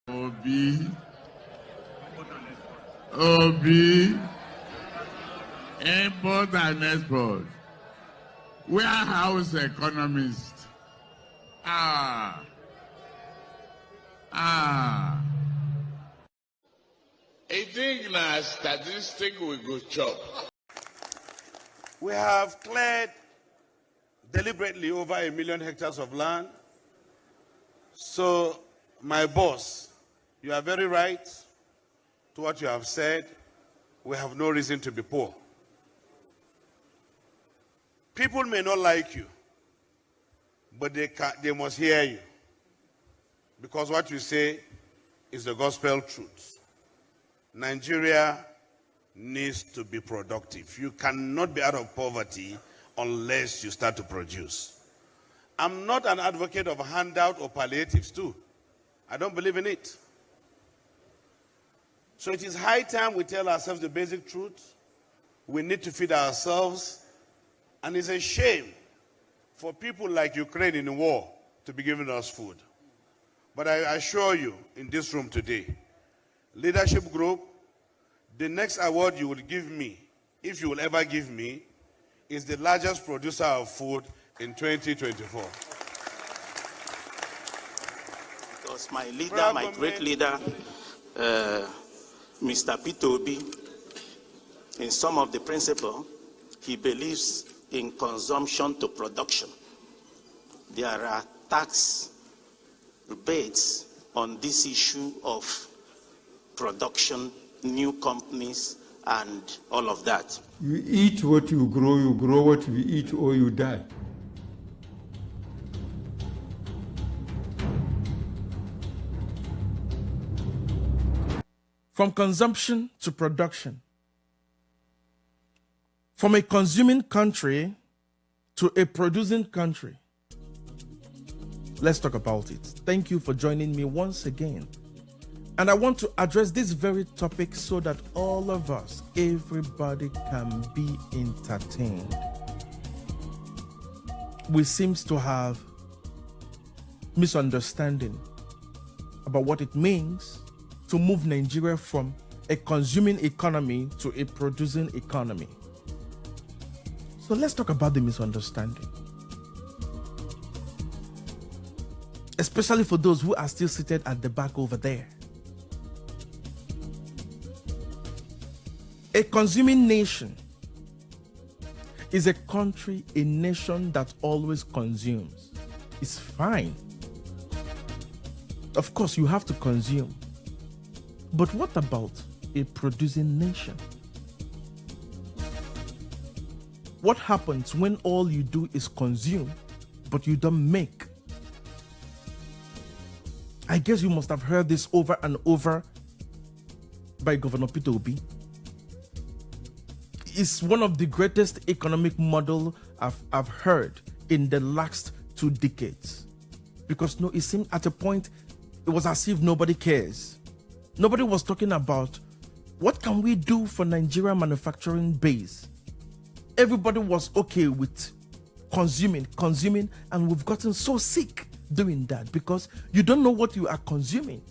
Obi, Obi, import and export, warehouse economist. I think na statistic we go chop. We have cleared deliberately over 1 million hectares of land. So, my boss, you are very right to what you have said. We have no reason to be poor. People may not like you, but they must hear you. Because what you say is the gospel truth. Nigeria needs to be productive. You cannot be out of poverty unless you start to produce. I'm not an advocate of handout or palliatives too. I don't believe in it. So it is high time we tell ourselves the basic truth. We need to feed ourselves. And it's a shame for people like Ukraine in the war to be giving us food. But I assure you in this room today, leadership group, the next award you will give me, if you will ever give me, is the largest producer of food in 2024. Because my leader, my great leader, Mr. Peter Obi, in some of the principle, he believes in consumption to production. There are tax rebates on this issue of production, new companies, and all of that. You eat what you grow what you eat, or you die. From consumption to production. From a consuming country to a producing country. Let's talk about it. Thank you for joining me once again. And I want to address this very topic so that all of us, everybody, can be entertained. We seem to have misunderstanding about what it means to move Nigeria from a consuming economy to a producing economy. So let's talk about the misunderstanding. Especially for those who are still seated at the back over there. A consuming nation is a country, a nation that always consumes. It's fine. Of course, you have to consume. But what about a producing nation? What happens when all you do is consume, but you don't make? I guess you must have heard this over and over by Governor Peter Obi. It's one of the greatest economic models I've heard in the last 2 decades. Because no, it seemed at a point, it was as if nobody cares. Nobody was talking about what can we do for Nigeria manufacturing base. Everybody was okay with consuming, and we've gotten so sick doing that because you don't know what you are consuming.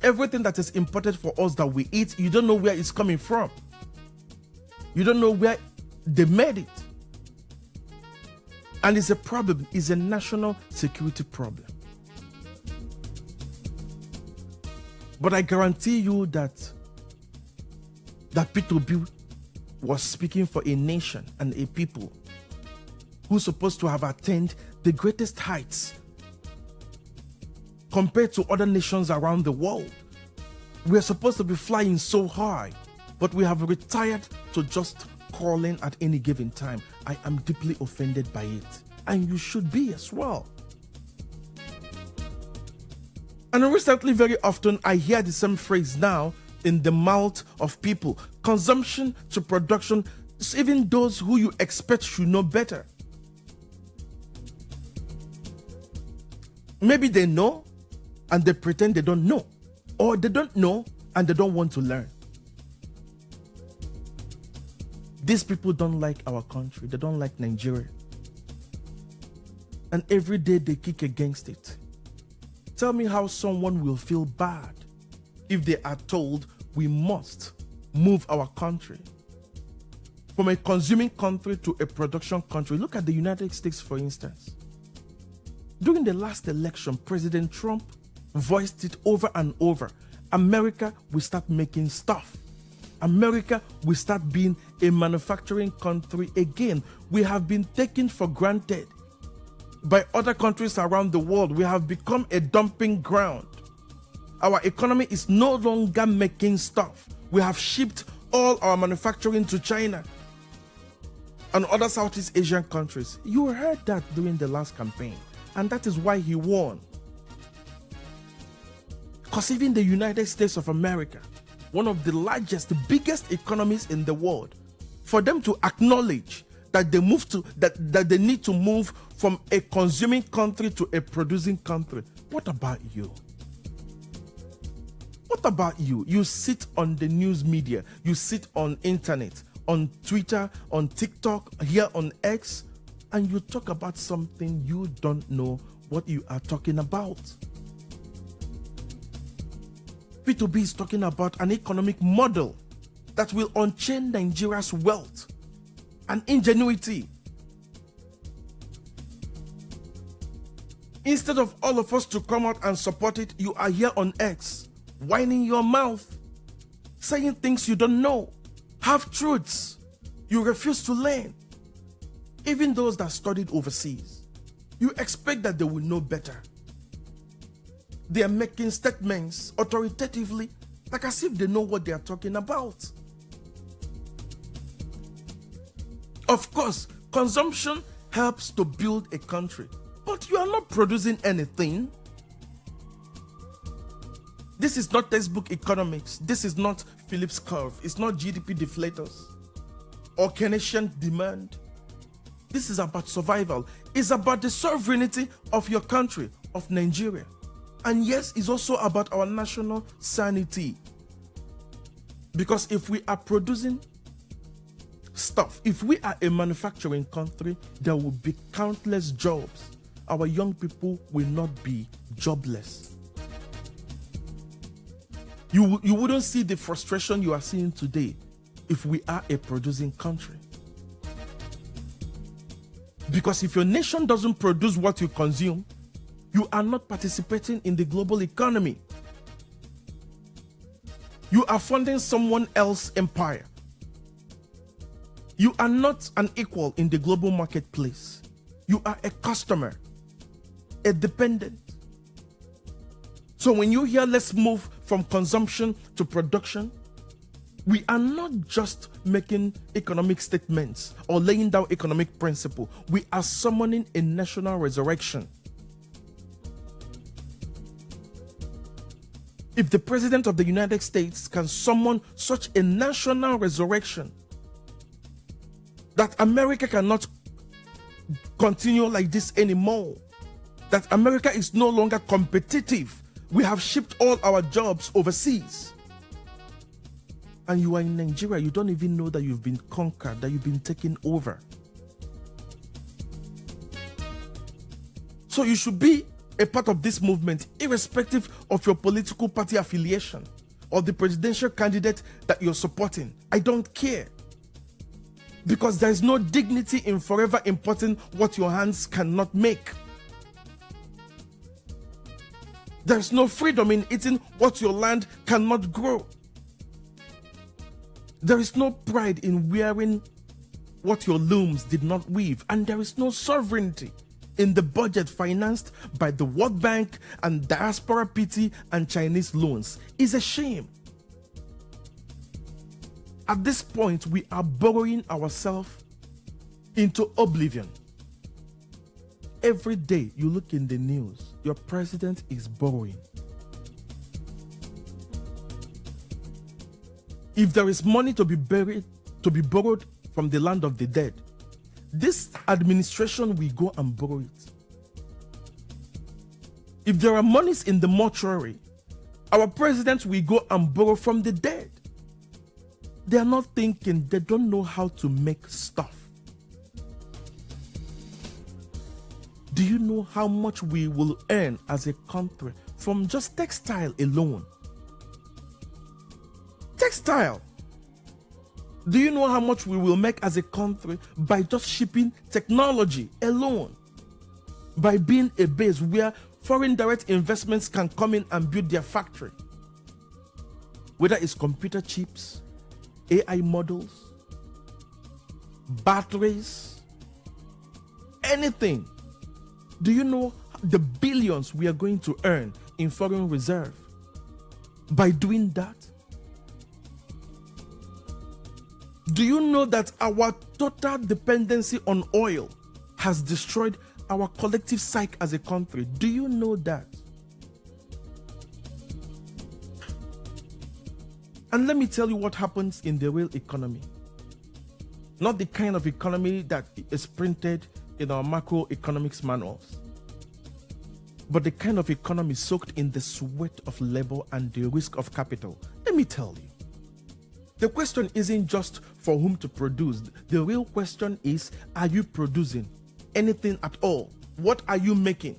Everything that is imported for us that we eat, you don't know where it's coming from. You don't know where they made it. And it's a problem. It's a national security problem. But I guarantee you that Peter Obi was speaking for a nation and a people who's supposed to have attained the greatest heights compared to other nations around the world. We're supposed to be flying so high, but we have retired to just calling at any given time. I am deeply offended by it, and you should be as well. And recently, very often, I hear the same phrase now in the mouth of people. Consumption to production, even those who you expect should know better. Maybe they know and they pretend they don't know. Or they don't know and they don't want to learn. These people don't like our country. They don't like Nigeria. And every day they kick against it. Tell me how someone will feel bad if they are told we must move our country from a consuming country to a production country. Look at the United States, for instance. During the last election, President Trump voiced it over and over. America will start making stuff. America will start being a manufacturing country again. We have been taken for granted by other countries around the world. We have become a dumping ground. Our economy is no longer making stuff. We have shipped all our manufacturing to China and other Southeast Asian countries. You heard that during the last campaign, and that is why he won. Because even the United States of America, one of the largest, biggest economies in the world, for them to acknowledge that they need to move from a consuming country to a producing country. What about you? What about you? You sit on the news media, you sit on internet, on Twitter, on TikTok, here on X, and you talk about something you don't know what you are talking about. P2B is talking about an economic model that will unchain Nigeria's wealth and ingenuity. Instead of all of us to come out and support it, you are here on X, whining your mouth, saying things you don't know, half-truths you refuse to learn. Even those that studied overseas, you expect that they will know better. They are making statements authoritatively, like as if they know what they are talking about. Of course, consumption helps to build a country, but you are not producing anything. This is not textbook economics. This is not Phillips curve. It's not GDP deflators or Keynesian demand. This is about survival. It's about the sovereignty of your country, of Nigeria. And yes, it's also about our national sanity. Because if we are producing stuff, if we are a manufacturing country, there will be countless jobs. Our young people will not be jobless. You wouldn't see the frustration you are seeing today if we are a producing country. Because if your nation doesn't produce what you consume, you are not participating in the global economy. You are funding someone else's empire. You are not an equal in the global marketplace. You are a customer, a dependent. So when you hear let's move from consumption to production, we are not just making economic statements or laying down economic principle. We are summoning a national resurrection. If the President of the United States can summon such a national resurrection, that America cannot continue like this anymore, that America is no longer competitive, we have shipped all our jobs overseas, and you are in Nigeria, you don't even know that you've been conquered, that you've been taken over. So you should be a part of this movement, irrespective of your political party affiliation or the presidential candidate that you're supporting. I don't care. Because there is no dignity in forever importing what your hands cannot make. There is no freedom in eating what your land cannot grow. There is no pride in wearing what your looms did not weave. And there is no sovereignty in the budget financed by the World Bank and Diaspora PT and Chinese loans. It's a shame. At this point, we are borrowing ourselves into oblivion. Every day you look in the news, your president is borrowing. If there is money to be borrowed from the land of the dead, this administration will go and borrow it. If there are monies in the mortuary, our president will go and borrow from the dead. They are not thinking, they don't know how to make stuff. Do you know how much we will earn as a country from just textile alone? Textile. Do you know how much we will make as a country by just shipping technology alone? By being a base where foreign direct investments can come in and build their factory. Whether it's computer chips, AI models, batteries, anything. Do you know the billions we are going to earn in foreign reserve by doing that? Do you know that our total dependency on oil has destroyed our collective psyche as a country? Do you know that? And let me tell you what happens in the real economy. Not the kind of economy that is printed in our macroeconomics manuals, but the kind of economy soaked in the sweat of labor and the risk of capital. Let me tell you. The question isn't just for whom to produce. The real question is, are you producing anything at all? What are you making?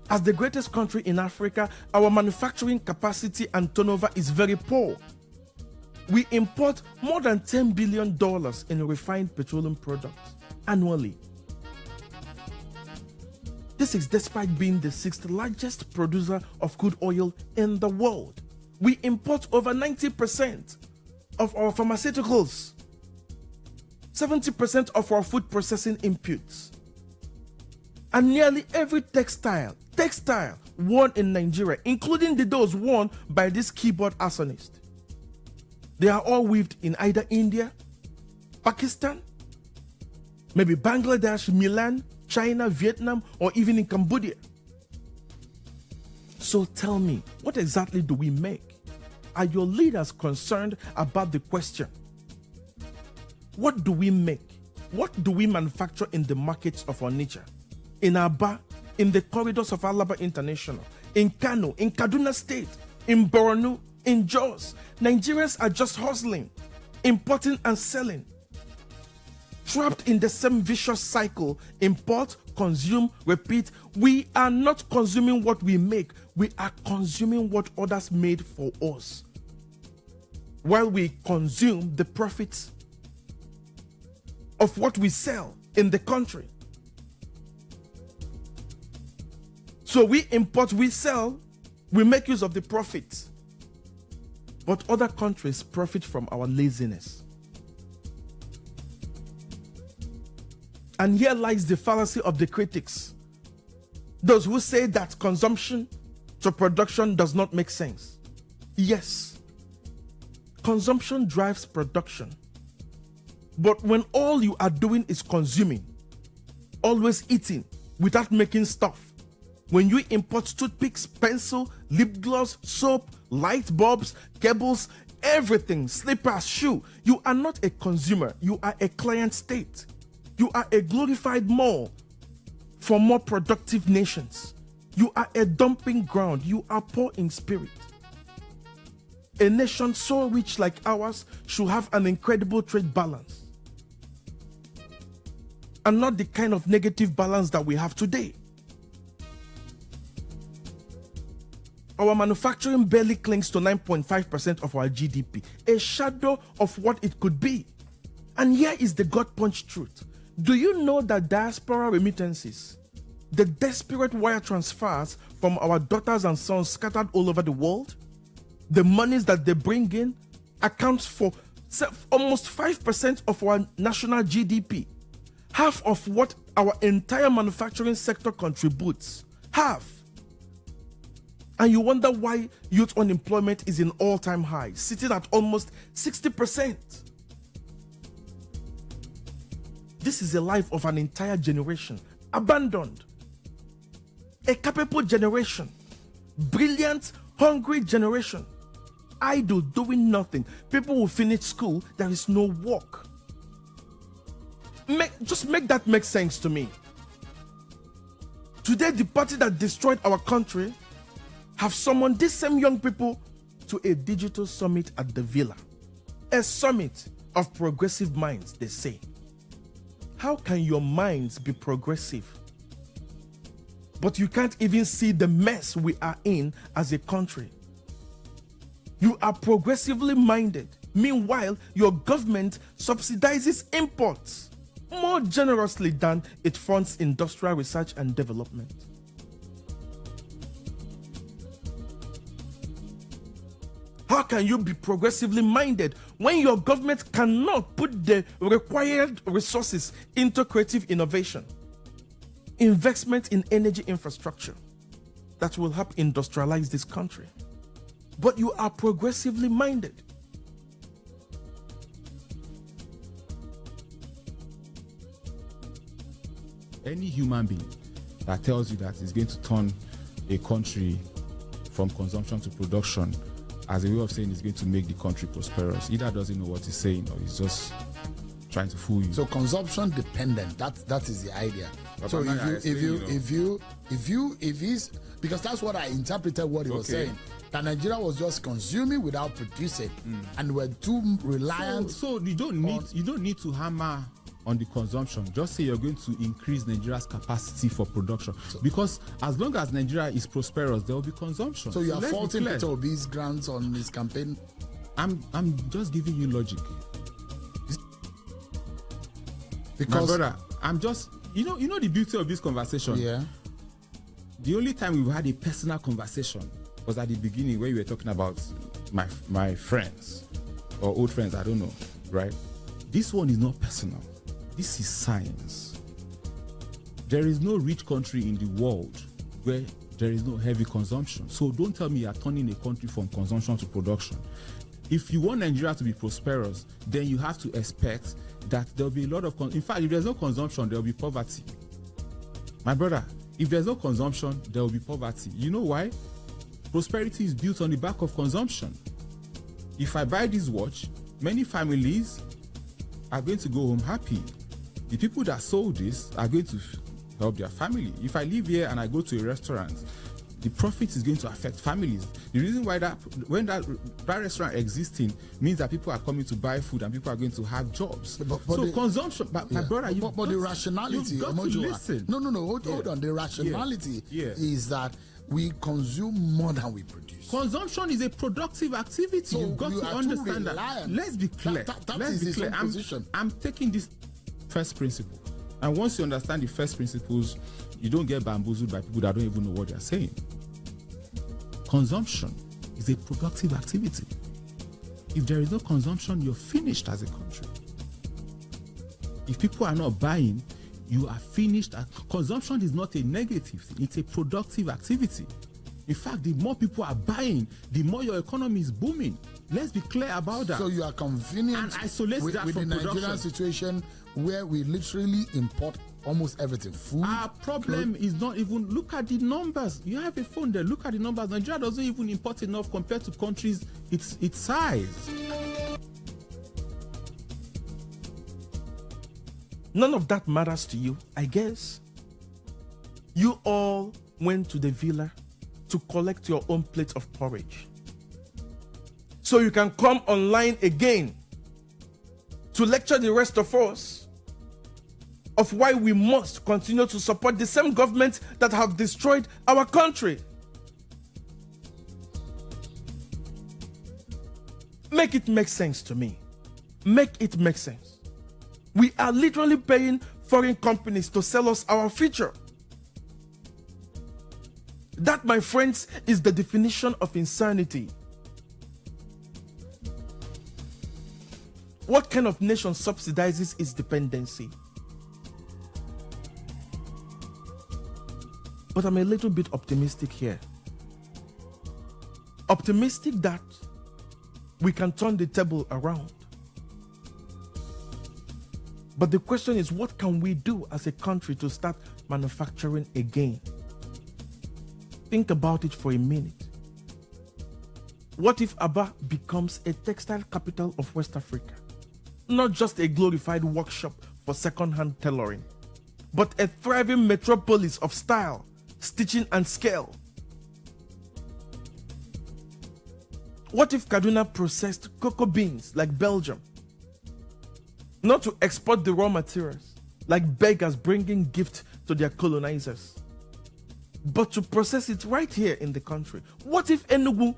As the greatest country in Africa, our manufacturing capacity and turnover is very poor. We import more than $10 billion in refined petroleum products annually. This is despite being the 6th largest producer of crude oil in the world. We import over 90% of our pharmaceuticals, 70% of our food processing inputs, and nearly every textile worn in Nigeria, including those worn by this keyboard arsonist. They are all weaved in either India, Pakistan, maybe Bangladesh, Milan, China, Vietnam, or even in Cambodia. So tell me, what exactly do we make? Are your leaders concerned about the question? What do we make? What do we manufacture in the markets of our nature? In Aba, in the corridors of Alaba International, in Kano, in Kaduna State, in Borno, in Jos. Nigerians are just hustling, importing and selling, trapped in the same vicious cycle: import, consume, repeat. We are not consuming what we make, we are consuming what others made for us, while we consume the profits of what we sell in the country. So we import, we sell, we make use of the profits, but other countries profit from our laziness. And here lies the fallacy of the critics, those who say that consumption to production does not make sense. Yes, consumption drives production, but when all you are doing is consuming, always eating without making stuff, when you import toothpicks, pencil, lip gloss, soap, light bulbs, cables, everything, slippers, shoe, you are not a consumer, you are a client state. You are a glorified mall for more productive nations. You are a dumping ground. You are poor in spirit. A nation so rich like ours should have an incredible trade balance, and not the kind of negative balance that we have today. Our manufacturing barely clings to 9.5% of our GDP, a shadow of what it could be. And here is the gut-punch truth. Do you know that diaspora remittances, the desperate wire transfers from our daughters and sons scattered all over the world, the monies that they bring in, accounts for almost 5% of our national GDP, half of what our entire manufacturing sector contributes, half. And you wonder why youth unemployment is in all-time high, sitting at almost 60%. This is the life of an entire generation, abandoned. A capable generation, brilliant, hungry generation, idle, doing nothing. People will finish school, there is no work. Just make that make sense to me. Today, the party that destroyed our country have summoned these same young people to a digital summit at the Villa. A summit of progressive minds, they say. how can your minds be progressive? But you can't even see the mess we are in as a country. You are progressively minded. Meanwhile, your government subsidizes imports more generously than it funds industrial research and development. How can you be progressively minded when your government cannot put the required resources into creative innovation, investment in energy infrastructure that will help industrialize this country? But you are progressively minded. Any human being that tells you that it's going to turn a country from consumption to production as a way of saying it's going to make the country prosperous either doesn't know what he's saying or he's just trying to fool you. So consumption dependent, that is the idea. But so if he's, because that's what I interpreted what he was saying, that Nigeria was just consuming without producing, and we're too reliant. So you don't need to hammer on the consumption. Just say you're going to increase Nigeria's capacity for production, because as long as Nigeria is prosperous, there will be consumption. So you are faulting Peter Obi's grants on his campaign? I'm just giving you logic. Because, my brother, I'm just, you know the beauty of this conversation. Yeah. The only time we had a personal conversation was at the beginning, where you were talking about my friends or old friends, I don't know, right? This one is not personal. This is science. There is no rich country in the world where there is no heavy consumption. So don't tell me you are turning a country from consumption to production. If you want Nigeria to be prosperous, then you have to expect that there will be a lot of... In fact, if there's no consumption, there will be poverty. My brother, if there's no consumption, there will be poverty. You know why? Prosperity is built on the back of consumption. If I buy this watch, many families are going to go home happy. The people that sold this are going to help their family. If I live here and I go to a restaurant, the profit is going to affect families. The reason why when that restaurant existing means that people are coming to buy food and people are going to have jobs. So consumption, my brother, but the rationality, you've got to listen. No, hold on. The rationality is that we consume more than we produce. Consumption is a productive activity. So you've got to understand that. Let's be clear. That is his own position. I'm taking this first principle. And once you understand the first principles, you don't get bamboozled by people that don't even know what they're saying. Consumption is a productive activity. If there is no consumption, you're finished as a country. If people are not buying, you are finished. Consumption is not a negative thing. It's a productive activity. In fact, the more people are buying, the more your economy is booming. Let's be clear about that. So you are convenient and isolate with the Nigerian situation where we literally import almost everything. Food. Our problem is not even, look at the numbers. You have a phone there, look at the numbers. Nigeria doesn't even import enough compared to countries its size. None of that matters to you, I guess. You all went to the villa to collect your own plate of porridge, so you can come online again to lecture the rest of us of why we must continue to support the same government that have destroyed our country. Make it make sense to me. Make it make sense. We are literally paying foreign companies to sell us our future. That, my friends, is the definition of insanity. What kind of nation subsidizes its dependency? But I'm a little bit optimistic here. Optimistic that we can turn the table around. But the question is, what can we do as a country to start manufacturing again? Think about it for a minute. What if Aba becomes a textile capital of West Africa? Not just a glorified workshop for second-hand tailoring, but a thriving metropolis of style, stitching, and scale. What if Kaduna processed cocoa beans like Belgium? Not to export the raw materials, like beggars bringing gift to their colonizers, but to process it right here in the country. What if Enugu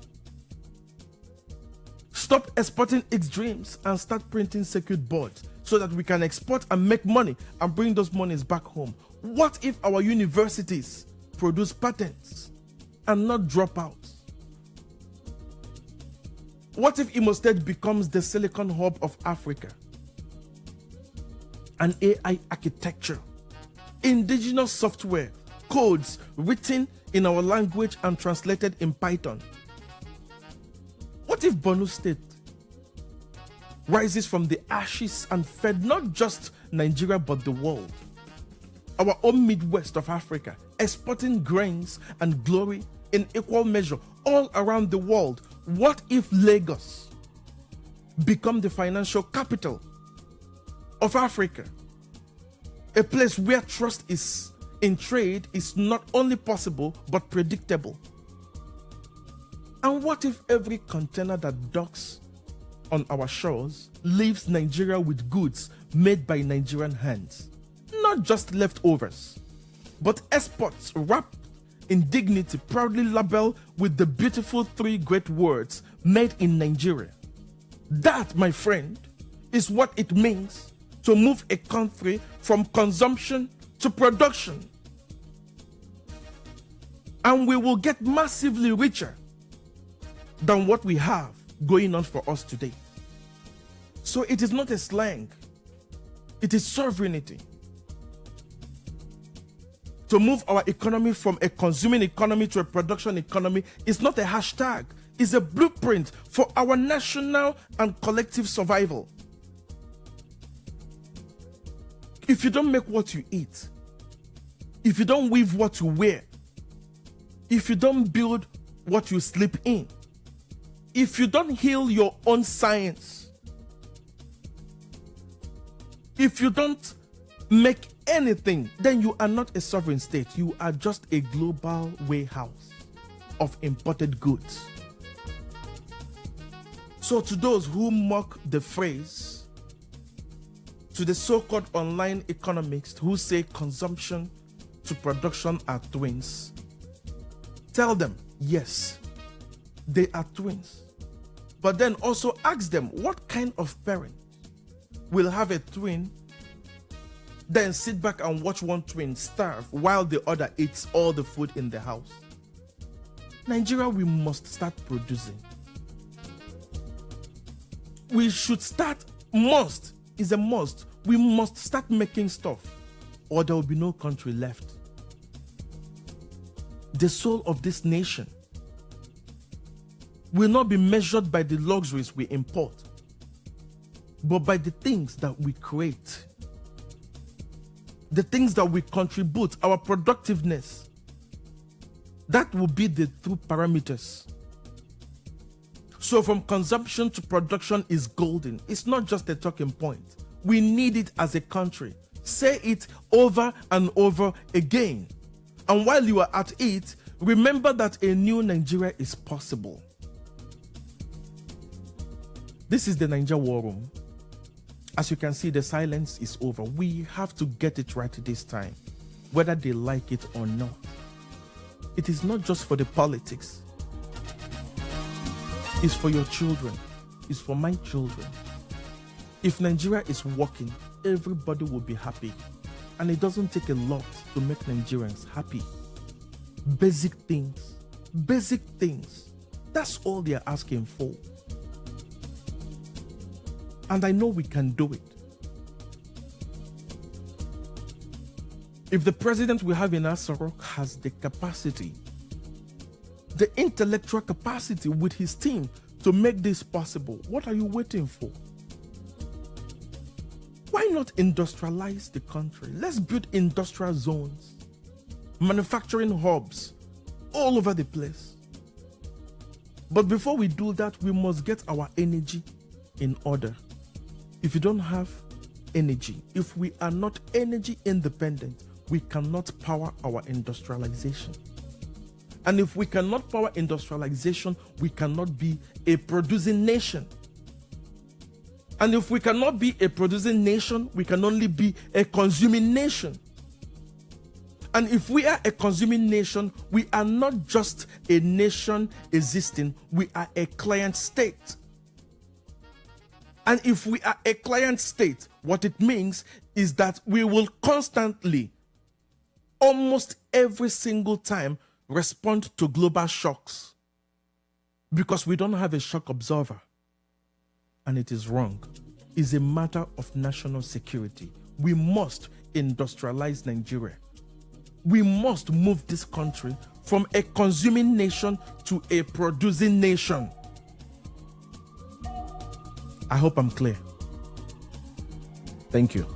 stop exporting its dreams and start printing circuit boards so that we can export and make money and bring those monies back home? What if our universities produce patents and not dropouts? What if Imo State becomes the Silicon Hub of Africa? An AI architecture, indigenous software, codes written in our language and translated in Python. What if Borno State rises from the ashes and fed not just Nigeria but the world? Our own Midwest of Africa, exporting grains and glory in equal measure all around the world. What if Lagos become the financial capital of Africa? A place where trust is in trade is not only possible but predictable. And what if every container that docks on our shores leaves Nigeria with goods made by Nigerian hands? Not just leftovers, but exports wrapped in dignity, proudly labeled with the beautiful 3 great words, made in Nigeria. That, my friend, is what it means to move a country from consumption to production. And we will get massively richer than what we have going on for us today. So it is not a slang, it is sovereignty. To move our economy from a consuming economy to a production economy is not a hashtag, it's a blueprint for our national and collective survival. If you don't make what you eat, if you don't weave what you wear, if you don't build what you sleep in, if you don't heal your own science, if you don't make anything, then you are not a sovereign state. You are just a global warehouse of imported goods. So to those who mock the phrase, to the so-called online economists who say consumption to production are twins, tell them, yes, they are twins. But then also ask them, what kind of parent will have a twin, then sit back and watch one twin starve while the other eats all the food in the house? Nigeria, we must start producing. We should start, must, is a must. We must start making stuff, or there will be no country left. The soul of this nation will not be measured by the luxuries we import, but by the things that we create, the things that we contribute, our productiveness. That will be the true parameters. So from consumption to production is golden. It's not just a talking point. We need it as a country. Say it over and over again. And while you are at it, remember that a new Nigeria is possible. This is the Naija War Room. As you can see, the silence is over. We have to get it right this time, whether they like it or not. It is not just for the politics. It's for your children. It's for my children. If Nigeria is working, everybody will be happy. And it doesn't take a lot to make Nigerians happy. Basic things. Basic things. That's all they're asking for. And I know we can do it. If the president we have in Asarok has the capacity, the intellectual capacity with his team to make this possible, what are you waiting for? Why not industrialize the country? Let's build industrial zones, manufacturing hubs all over the place. But before we do that, we must get our energy in order. If you don't have energy, if we are not energy independent, we cannot power our industrialization. And if we cannot power industrialization, we cannot be a producing nation. And if we cannot be a producing nation, we can only be a consuming nation. And if we are a consuming nation, we are not just a nation existing, we are a client state. And if we are a client state, what it means is that we will constantly, almost every single time, respond to global shocks because we don't have a shock absorber. And it is wrong. It's a matter of national security. We must industrialize Nigeria. We must move this country from a consuming nation to a producing nation. I hope I'm clear. Thank you.